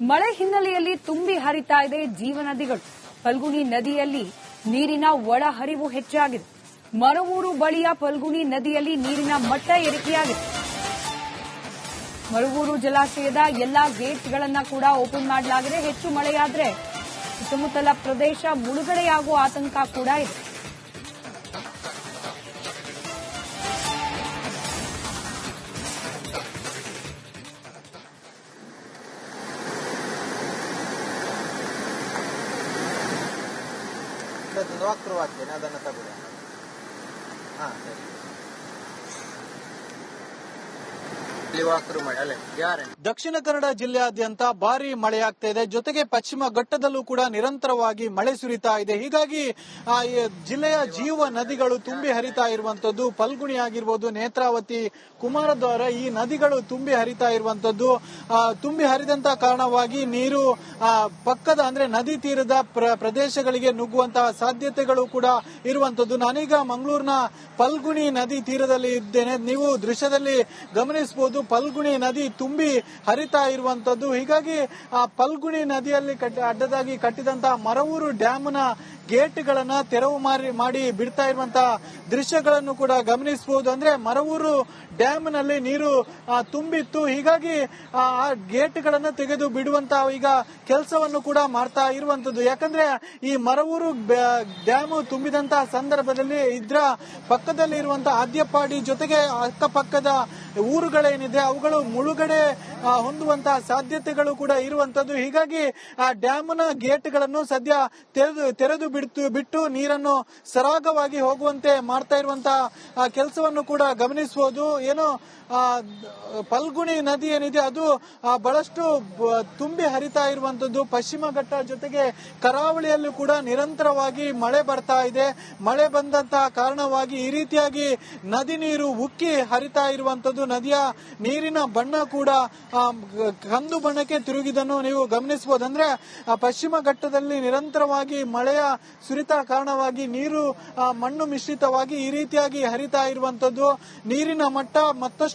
ಮಳೆ ಹಿನ್ನೆಲೆಯಲ್ಲಿ ತುಂಬಿ ಹರಿತಾ ಇದೆ ಜೀವನದಿಗಳು. ಫಲ್ಗುಣಿ ನದಿಯಲ್ಲಿ ನೀರಿನ ಒಳಹರಿವು ಹೆಚ್ಚಾಗಿದೆ. ಮರವೂರು ಬಳಿಯ ಫಲ್ಗುಣಿ ನದಿಯಲ್ಲಿ ನೀರಿನ ಮಟ್ಟ ಏರಿಕೆಯಾಗಿದೆ. ಮರವೂರು ಜಲಾಶಯದ ಎಲ್ಲಾ ಗೇಟ್ಗಳನ್ನು ಕೂಡ ಓಪನ್ ಮಾಡಲಾಗಿದೆ. ಹೆಚ್ಚು ಮಳೆಯಾದರೆ ಸುತ್ತಮುತ್ತಲ ಪ್ರದೇಶ ಮುಳುಗಡೆಯಾಗುವ ಆತಂಕ ಕೂಡ ಇದೆ. ಅದನ್ನು ತಗೊಳ್ಳಿ. ಹಾಂ ಸರಿ. ದಕ್ಷಿಣ ಕನ್ನಡ ಜಿಲ್ಲೆಯಾದ್ಯಂತ ಭಾರಿ ಮಳೆಯಾಗ್ತಾ ಇದೆ. ಜೊತೆಗೆ ಪಶ್ಚಿಮ ಘಟ್ಟದಲ್ಲೂ ಕೂಡ ನಿರಂತರವಾಗಿ ಮಳೆ ಸುರಿತಾ ಇದೆ. ಹೀಗಾಗಿ ಜಿಲ್ಲೆಯ ಜೀವ ನದಿಗಳು ತುಂಬಿ ಹರಿತಾ ಇರುವಂತದ್ದು. ಫಲ್ಗುಣಿ ಆಗಿರ್ಬೋದು, ನೇತ್ರಾವತಿ, ಕುಮಾರಧಾರ, ಈ ನದಿಗಳು ತುಂಬಿ ಹರಿತಾ ಇರುವಂತದ್ದು. ತುಂಬಿ ಹರಿದಂತ ಕಾರಣವಾಗಿ ನೀರು ಪಕ್ಕದ ಅಂದ್ರೆ ನದಿ ತೀರದ ಪ್ರದೇಶಗಳಿಗೆ ನುಗ್ಗುವಂತಹ ಸಾಧ್ಯತೆಗಳು ಕೂಡ ಇರುವಂತದ್ದು. ನಾನೀಗ ಮಂಗಳೂರಿನ ಫಲ್ಗುಣಿ ನದಿ ತೀರದಲ್ಲಿ ಇದ್ದೇನೆ. ನೀವು ದೃಶ್ಯದಲ್ಲಿ ಗಮನಿಸಬಹುದು, ಫಲ್ಗುಣಿ ನದಿ ತುಂಬಿ ಹರಿತಾ ಇರುವಂತದ್ದು. ಹೀಗಾಗಿ ಆ ಫಲ್ಗುಣಿ ನದಿಯಲ್ಲಿ ಅಡ್ಡದಾಗಿ ಕಟ್ಟಿದಂತಹ ಮರವೂರು ಡ್ಯಾಮ್ನ ಗೇಟ್ಗಳನ್ನ ತೆರವು ಮಾಡಿ ಬಿಡ್ತಾ ಇರುವಂತಹ ದೃಶ್ಯಗಳನ್ನು ಕೂಡ ಗಮನಿಸಬಹುದು. ಅಂದ್ರೆ ಮರವೂರು ಡ್ಯಾಮ್ನಲ್ಲಿ ನೀರು ತುಂಬಿತ್ತು. ಹೀಗಾಗಿ ಆ ಗೇಟ್ಗಳನ್ನ ತೆಗೆದು ಬಿಡುವಂತಹ ಈಗ ಕೆಲಸವನ್ನು ಕೂಡ ಮಾಡ್ತಾ ಇರುವಂತದ್ದು. ಯಾಕಂದ್ರೆ ಈ ಮರವೂರು ಡ್ಯಾಮ್ ತುಂಬಿದಂತಹ ಸಂದರ್ಭದಲ್ಲಿ ಇದರ ಪಕ್ಕದಲ್ಲಿ ಇರುವಂತಹ ಆದ್ಯಪಾಡಿ ಜೊತೆಗೆ ಅಕ್ಕಪಕ್ಕದ ಊರುಗಳೇನಿದೆ ಅವುಗಳು ಮುಳುಗಡೆ ಹೊಂದುವಂತಹ ಸಾಧ್ಯತೆಗಳು ಕೂಡ ಇರುವಂತದ್ದು. ಹೀಗಾಗಿ ಆ ಡ್ಯಾಮ್ನ ಗೇಟ್ಗಳನ್ನು ಸದ್ಯ ತೆರೆದು ಬಿಟ್ಟು ನೀರನ್ನು ಸರಾಗವಾಗಿ ಹೋಗುವಂತೆ ಮಾಡ್ತಾ ಇರುವಂತಹ ಕೆಲಸವನ್ನು ಕೂಡ ಗಮನಿಸಬಹುದು. ಏನು ಫಲ್ಗುಣಿ ನದಿ ಏನಿದೆ ಅದು ಬಹಳಷ್ಟು ತುಂಬಿ ಹರಿತಾ ಇರುವಂತದ್ದು. ಪಶ್ಚಿಮ ಘಟ್ಟ ಜೊತೆಗೆ ಕರಾವಳಿಯಲ್ಲೂ ಕೂಡ ನಿರಂತರವಾಗಿ ಮಳೆ ಬರ್ತಾ ಇದೆ. ಮಳೆ ಬಂದಂತಹ ಕಾರಣವಾಗಿ ಈ ರೀತಿಯಾಗಿ ನದಿ ನೀರು ಉಕ್ಕಿ ಹರಿತಾ ಇರುವಂತದ್ದು. ನದಿಯ ನೀರಿನ ಬಣ್ಣ ಕೂಡ ಕಂದು ಬಣ್ಣಕ್ಕೆ ತಿರುಗಿದನ್ನು ನೀವು ಗಮನಿಸಬಹುದು. ಅಂದ್ರೆ ಪಶ್ಚಿಮ ಘಟ್ಟದಲ್ಲಿ ನಿರಂತರವಾಗಿ ಮಳೆಯ ಸುರಿತ ಕಾರಣವಾಗಿ ನೀರು ಮಣ್ಣು ಮಿಶ್ರಿತವಾಗಿ ಈ ರೀತಿಯಾಗಿ ಹರಿತಾ ಇರುವಂತದ್ದು. ನೀರಿನ ಮಟ್ಟ ಮತ್ತಷ್ಟು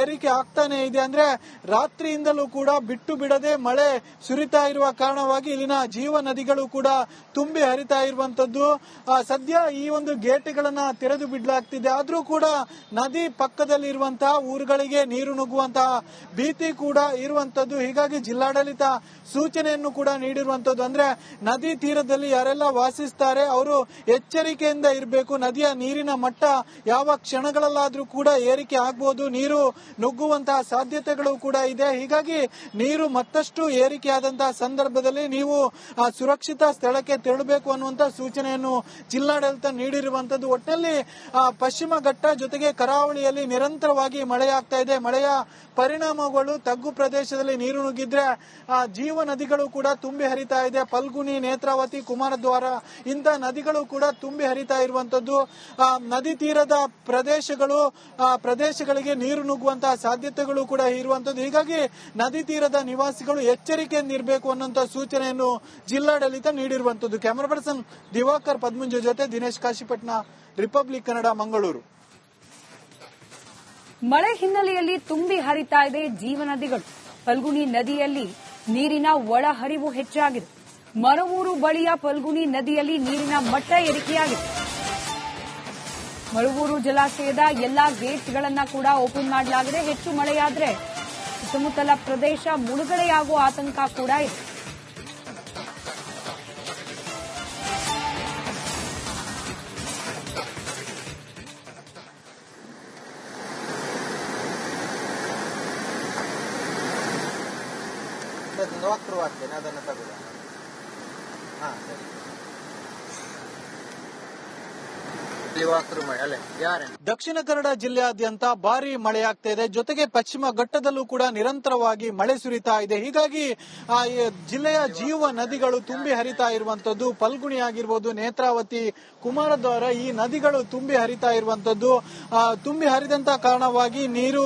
ಏರಿಕೆ ಆಗ್ತಾನೆ ಇದೆ. ಅಂದ್ರೆ ರಾತ್ರಿಯಿಂದಲೂ ಕೂಡ ಬಿಟ್ಟು ಬಿಡದೆ ಮಳೆ ಸುರಿತಾ ಇರುವ ಕಾರಣವಾಗಿ ಇಲ್ಲಿನ ಜೀವ ನದಿಗಳು ಕೂಡ ತುಂಬಿ ಹರಿತಾ ಇರುವಂತದ್ದು. ಸದ್ಯ ಈ ಒಂದು ಗೇಟ್ಗಳನ್ನ ತೆರೆದು ಬಿಡಲಾಗ್ತಿದೆ. ಆದ್ರೂ ಕೂಡ ನದಿ ಪಕ್ಕದಲ್ಲಿ ಇರುವಂತಹ ಊರುಗಳಿಗೆ ನೀರು ನುಗ್ಗುವಂತಹ ಭೀತಿ ಕೂಡ ಇರುವಂತದ್ದು. ಹೀಗಾಗಿ ಜಿಲ್ಲಾಡಳಿತ ಸೂಚನೆಯನ್ನು ಕೂಡ ನೀಡಿರುವಂತದ್ದು. ಅಂದ್ರೆ ನದಿ ತೀರದಲ್ಲಿ ಯಾರೆಲ್ಲ ವಾಸಿಸ್ತಾರೆ ಅವರು ಎಚ್ಚರಿಕೆಯಿಂದ ಇರಬೇಕು. ನದಿಯ ನೀರಿನ ಮಟ್ಟ ಯಾವ ಕ್ಷಣಗಳಲ್ಲಾದ್ರೂ ಕೂಡ ಏರಿಕೆ ಆಗಬಹುದು. ನೀರು ನುಗ್ಗುವಂತಹ ಸಾಧ್ಯತೆಗಳು ಕೂಡ ಇದೆ. ಹೀಗಾಗಿ ನೀರು ಮತ್ತಷ್ಟು ಏರಿಕೆಯಾದಂತಹ ಸಂದರ್ಭದಲ್ಲಿ ನೀವು ಸುರಕ್ಷಿತ ಸ್ಥಳಕ್ಕೆ ತೆರಳಬೇಕು ಅನ್ನುವಂತಹ ಸೂಚನೆಯನ್ನು ಜಿಲ್ಲಾಡಳಿತ ನೀಡಿರುವಂತದ್ದು. ಒಟ್ಟಿನಲ್ಲಿ ಪಶ್ಚಿಮ ಘಟ್ಟ ಜೊತೆಗೆ ಕರಾವಳಿಯಲ್ಲಿ ನಿರಂತರವಾಗಿ ಮಳೆಯಾಗ್ತಾ ಇದೆ. ಮಳೆಯ ಪರಿಣಾಮಗಳು ತಗ್ಗು ಪ್ರದೇಶದಲ್ಲಿ ನೀರು ನುಗ್ಗಿದ್ರೆ ಜೀವ ನದಿಗಳು ಕೂಡ ತುಂಬಿ ಹರಿತಾ ಇದೆ. ಫಲ್ಗುಣಿ, ನೇತ್ರಾವತಿ, ಕುಮಾರಧಾರ ಇಂಥ ನದಿಗಳು ಕೂಡ ತುಂಬಿ ಹರಿತಾ ಇರುವಂತದ್ದು. ನದಿ ತೀರದ ಪ್ರದೇಶಗಳಿಗೆ ನೀರು ನುಗ್ಗುವಂತಹ ಸಾಧ್ಯತೆಗಳು ಕೂಡ ಇರುವಂತದ್ದು. ಹೀಗಾಗಿ ನದಿ ತೀರದ ನಿವಾಸಿಗಳು ಎಚ್ಚರಿಕೆಯಿಂದ ಇರಬೇಕು ಅನ್ನುವಂತಹ ಸೂಚನೆಯನ್ನು ಜಿಲ್ಲಾಡಳಿತ ನೀಡಿರುವಂತದ್ದು. ಕ್ಯಾಮರಾ ಪರ್ಸನ್ ದಿವಾಕರ್ ಪದ್ಮಂಜು ಜೊತೆ ದಿನೇಶ್ ಕಾಶಿಪಟ್ನ, ರಿಪಬ್ಲಿಕ್ ಕನ್ನಡ, ಮಂಗಳೂರು. ಮಳೆ ಹಿನ್ನೆಲೆಯಲ್ಲಿ ತುಂಬಿ ಹರಿತಾ ಇದೆ ಜೀವನದಿಗಳು. ಫಲ್ಗುಣಿ ನದಿಯಲ್ಲಿ ನೀರಿನ ಒಳಹರಿವು ಹೆಚ್ಚಾಗಿದೆ. ಮರವೂರು ಬಳಿಯ ಫಲ್ಗುಣಿ ನದಿಯಲ್ಲಿ ನೀರಿನ ಮಟ್ಟ ಏರಿಕೆಯಾಗಿದೆ. ಮರವೂರು ಜಲಾಶಯದ ಎಲ್ಲಾ ಗೇಟ್ಗಳನ್ನು ಕೂಡ ಓಪನ್ ಮಾಡಲಾಗಿದೆ. ಹೆಚ್ಚು ಮಳೆಯಾದರೆ ಸುತ್ತಮುತ್ತಲ ಪ್ರದೇಶ ಮುಳುಗಡೆಯಾಗುವ ಆತಂಕ ಕೂಡ ಇದೆ. ಅದನ್ನು ತಗೊಳ್ಳಿ. ಹಾಂ ಸರಿ. ದಕ್ಷಿಣ ಕನ್ನಡ ಜಿಲ್ಲೆಯಾದ್ಯಂತ ಭಾರಿ ಮಳೆಯಾಗ್ತಾ ಇದೆ. ಜೊತೆಗೆ ಪಶ್ಚಿಮ ಘಟ್ಟದಲ್ಲೂ ಕೂಡ ನಿರಂತರವಾಗಿ ಮಳೆ ಸುರಿತಾ ಇದೆ. ಹೀಗಾಗಿ ಜಿಲ್ಲೆಯ ಜೀವ ನದಿಗಳು ತುಂಬಿ ಹರಿತಾ ಇರುವಂತದ್ದು. ಫಲ್ಗುಣಿ ಆಗಿರ್ಬೋದು, ನೇತ್ರಾವತಿ, ಕುಮಾರಧಾರ, ಈ ನದಿಗಳು ತುಂಬಿ ಹರಿತಾ ಇರುವಂತದ್ದು. ತುಂಬಿ ಹರಿದಂತ ಕಾರಣವಾಗಿ ನೀರು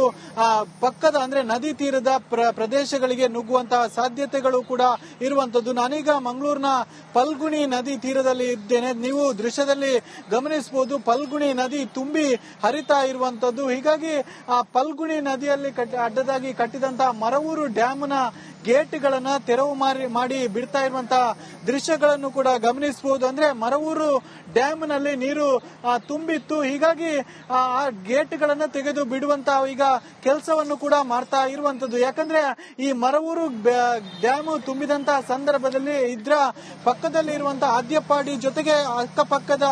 ಪಕ್ಕದ ಅಂದ್ರೆ ನದಿ ತೀರದ ಪ್ರದೇಶಗಳಿಗೆ ನುಗ್ಗುವಂತಹ ಸಾಧ್ಯತೆಗಳು ಕೂಡ ಇರುವಂತದ್ದು. ನಾನೀಗ ಮಂಗಳೂರಿನ ಫಲ್ಗುಣಿ ನದಿ ತೀರದಲ್ಲಿ ಇದ್ದೇನೆ. ನೀವು ದೃಶ್ಯದಲ್ಲಿ ಗಮನಿಸಬಹುದು, ಫಲ್ಗುಣಿ ನದಿ ತುಂಬಿ ಹರಿತಾ ಇರುವಂತದ್ದು. ಹೀಗಾಗಿ ಆ ಫಲ್ಗುಣಿ ನದಿಯಲ್ಲಿ ಅಡ್ಡದಾಗಿ ಕಟ್ಟಿದಂತಹ ಮರವೂರು ಡ್ಯಾಮ್ನ ಗೇಟ್ಗಳನ್ನ ತೆರವು ಮಾಡಿ ಬಿಡ್ತಾ ಇರುವಂತಹ ದೃಶ್ಯಗಳನ್ನು ಕೂಡ ಗಮನಿಸಬಹುದು. ಅಂದ್ರೆ ಮರವೂರು ಡ್ಯಾಮ್ ನಲ್ಲಿ ನೀರು ತುಂಬಿತ್ತು, ಹೀಗಾಗಿ ಆ ಗೇಟ್ಗಳನ್ನ ತೆಗೆದು ಬಿಡುವಂತಹ ಈಗ ಕೆಲಸವನ್ನು ಕೂಡ ಮಾಡ್ತಾ ಇರುವಂತದ್ದು. ಯಾಕಂದ್ರೆ ಈ ಮರವೂರು ಡ್ಯಾಮ್ ತುಂಬಿದಂತಹ ಸಂದರ್ಭದಲ್ಲಿ ಇದ್ರ ಪಕ್ಕದಲ್ಲಿ ಇರುವಂತಹ ಆದ್ಯಪಾಡಿ ಜೊತೆಗೆ ಅಕ್ಕಪಕ್ಕದ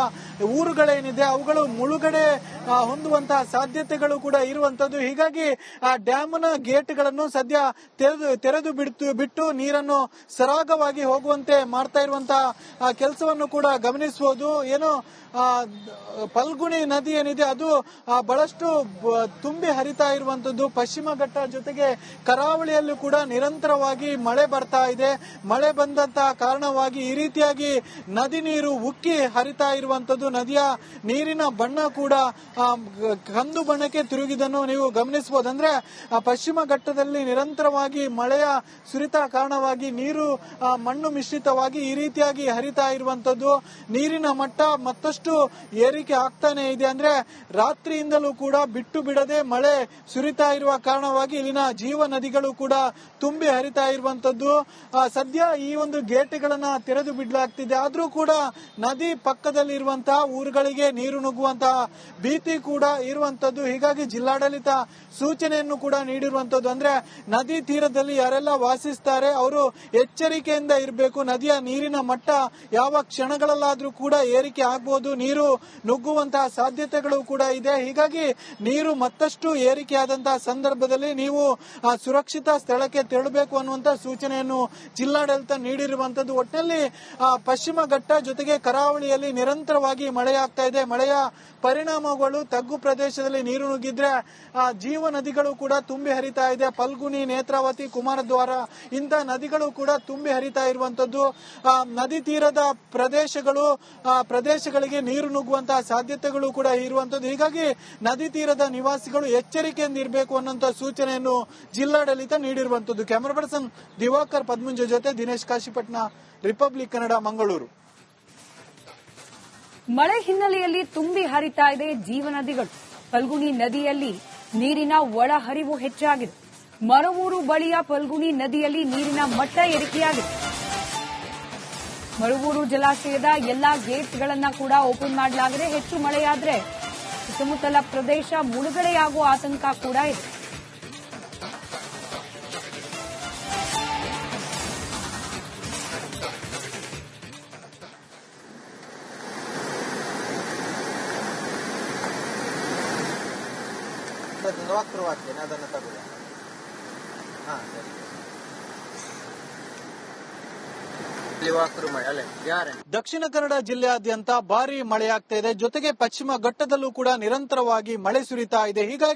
ಊರುಗಳೇನಿದೆ ಅವುಗಳು ಮುಳುಗಡೆ ಹೊಂದುವಂತಹ ಸಾಧ್ಯತೆಗಳು ಕೂಡ ಇರುವಂತದ್ದು. ಹೀಗಾಗಿ ಆ ಡ್ಯಾಮ್ನ ಗೇಟ್ಗಳನ್ನು ಸದ್ಯ ತೆರೆದು ಬಿಟ್ಟು ನೀರನ್ನು ಸರಾಗವಾಗಿ ಹೋಗುವಂತೆ ಮಾಡ್ತಾ ಇರುವಂತಹ ಕೆಲಸವನ್ನು ಕೂಡ ಗಮನಿಸಬಹುದು. ಏನು ಫಲ್ಗುಣಿ ನದಿ ಏನಿದೆ ಅದು ಬಹಳಷ್ಟು ತುಂಬಿ ಹರಿತಾ ಇರುವಂತದ್ದು. ಪಶ್ಚಿಮ ಘಟ್ಟ ಜೊತೆಗೆ ಕರಾವಳಿಯಲ್ಲೂ ಕೂಡ ನಿರಂತರವಾಗಿ ಮಳೆ ಬರ್ತಾ ಇದೆ. ಮಳೆ ಬಂದಂತಹ ಕಾರಣವಾಗಿ ಈ ರೀತಿಯಾಗಿ ನದಿ ನೀರು ಉಕ್ಕಿ ಹರಿತಾ ಇರುವಂತದ್ದು. ನದಿಯ ನೀರಿನ ಬಣ್ಣ ಕೂಡ ಕಂದು ಬಣ್ಣಕ್ಕೆ ತಿರುಗಿದನ್ನು ನೀವು ಗಮನಿಸಬಹುದು. ಅಂದ್ರೆ ಪಶ್ಚಿಮ ಘಟ್ಟದಲ್ಲಿ ನಿರಂತರವಾಗಿ ಮಳೆಯ ಸುರಿತ ಕಾರಣವಾಗಿ ನೀರು ಮಣ್ಣು ಮಿಶ್ರಿತವಾಗಿ ಈ ರೀತಿಯಾಗಿ ಹರಿತಾ ಇರುವಂತದ್ದು. ನೀರಿನ ಮಟ್ಟ ಮತ್ತಷ್ಟು ಏರಿಕೆ ಆಗ್ತಾನೆ ಇದೆ. ಅಂದ್ರೆ ರಾತ್ರಿಯಿಂದಲೂ ಕೂಡ ಬಿಟ್ಟು ಬಿಡದೆ ಮಳೆ ಸುರಿತಾ ಇರುವ ಕಾರಣವಾಗಿ ಇಲ್ಲಿನ ಜೀವ ನದಿಗಳು ಕೂಡ ತುಂಬಿ ಹರಿತಾ ಇರುವಂತದ್ದು. ಸದ್ಯ ಈ ಒಂದು ಗೇಟ್ಗಳನ್ನ ತೆರೆದು ಬಿಡಲಾಗ್ತಿದೆ, ಆದ್ರೂ ಕೂಡ ನದಿ ಪಕ್ಕದಲ್ಲಿ ಇರುವಂತಹ ಊರುಗಳಿಗೆ ನೀರು ನುಗ್ಗುವಂತಹ ಭೀತಿ ಕೂಡ ಇರುವಂತದ್ದು. ಹೀಗಾಗಿ ಜಿಲ್ಲಾಡಳಿತ ಸೂಚನೆಯನ್ನು ಕೂಡ ನೀಡಿರುವಂತದ್ದು. ಅಂದ್ರೆ ನದಿ ತೀರದಲ್ಲಿ ಯಾರೆಲ್ಲ ವಾಸಿಸ್ತಾರೆ ಅವರು ಎಚ್ಚರಿಕೆಯಿಂದ ಇರಬೇಕು. ನದಿಯ ನೀರಿನ ಮಟ್ಟ ಯಾವ ಕ್ಷಣಗಳಲ್ಲಾದ್ರೂ ಕೂಡ ಏರಿಕೆ ಆಗಬಹುದು, ನೀರು ನುಗ್ಗುವಂತಹ ಸಾಧ್ಯತೆಗಳು ಕೂಡ ಇದೆ. ಹೀಗಾಗಿ ನೀರು ಮತ್ತಷ್ಟು ಏರಿಕೆಯಾದಂತಹ ಸಂದರ್ಭದಲ್ಲಿ ನೀವು ಸುರಕ್ಷಿತ ಸ್ಥಳಕ್ಕೆ ತೆರಳಬೇಕು ಅನ್ನುವಂತಹ ಸೂಚನೆಯನ್ನು ಜಿಲ್ಲಾಡಳಿತ ನೀಡಿರುವಂತದ್ದು. ಒಟ್ಟಿನಲ್ಲಿ ಪಶ್ಚಿಮ ಘಟ್ಟ ಜೊತೆಗೆ ಕರಾವಳಿಯಲ್ಲಿ ನಿರಂತರವಾಗಿ ಮಳೆಯಾಗ್ತಾ ಇದೆ. ಮಳೆಯ ಪರಿಣಾಮಗಳು ತಗ್ಗು ಪ್ರದೇಶದಲ್ಲಿ ನೀರು ನುಗ್ಗಿದ್ರೆ ಜೀವ ನದಿಗಳು ಕೂಡ ತುಂಬಿ ಹರಿತಾ ಇದೆ. ಫಲ್ಗುಣಿ, ನೇತ್ರಾವತಿ, ಕುಮಾರದ್ವಾರ ಇಂಥ ನದಿಗಳು ಕೂಡ ತುಂಬಿ ಹರಿತಾ ಇರುವಂತದ್ದು. ನದಿ ತೀರದ ಪ್ರದೇಶಗಳಿಗೆ ನೀರು ನುಗ್ಗುವಂತಹ ಸಾಧ್ಯತೆಗಳು ಕೂಡ ಇರುವಂತದ್ದು. ಹೀಗಾಗಿ ನದಿ ತೀರದ ನಿವಾಸಿಗಳು ಎಚ್ಚರಿಕೆಯಿಂದ ಇರಬೇಕು ಅನ್ನುವಂತ ಸೂಚನೆಯನ್ನು ಜಿಲ್ಲಾಡಳಿತ ನೀಡಿರುವಂತದ್ದು. ಕ್ಯಾಮರಾ ಪರ್ಸನ್ ದಿವಾಕರ್ ಪದ್ಮುಂಜ ಜೊತೆ ದಿನೇಶ್ ಕಾಶಿಪಟ್ನ, ರಿಪಬ್ಲಿಕ್ ಕನ್ನಡ, ಮಂಗಳೂರು. ಮಳೆ ಹಿನ್ನೆಲೆಯಲ್ಲಿ ತುಂಬಿ ಹರಿತಾ ಇದೆ ಜೀವ ನದಿಗಳು. ಫಲ್ಗುಣಿ ನದಿಯಲ್ಲಿ ನೀರಿನ ಒಳಹರಿವು ಹೆಚ್ಚಾಗಿದೆ. ಮರವೂರು ಬಳಿಯ ಫಲ್ಗುಣಿ ನದಿಯಲ್ಲಿ ನೀರಿನ ಮಟ್ಟ ಏರಿಕೆಯಾಗಿದೆ. ಮರವೂರು ಜಲಾಶಯದ ಎಲ್ಲಾ ಗೇಟ್ಗಳನ್ನ ಕೂಡ ಓಪನ್ ಮಾಡಲಾಗಿದೆ. ಹೆಚ್ಚು ಮಳೆಯಾದ್ರೆ ಸುತ್ತಮುತ್ತಲ ಪ್ರದೇಶ ಮುಳುಗಡೆಯಾಗುವ ಆತಂಕ ಕೂಡ ಇದೆ. ವಾಕ್ರು ಹಾಕ್ತೇನೆ, ಅದನ್ನು ತಗೊಳ್ಳಿ. ಹಾ ಸರಿ. ದಕ್ಷಿಣ ಕನ್ನಡ ಜಿಲ್ಲೆಯಾದ್ಯಂತ ಭಾರಿ ಮಳೆಯಾಗ್ತಾ ಇದೆ. ಜೊತೆಗೆ ಪಶ್ಚಿಮ ಘಟ್ಟದಲ್ಲೂ ಕೂಡ ನಿರಂತರವಾಗಿ ಮಳೆ ಸುರಿತಾ ಇದೆ. ಹೀಗಾಗಿ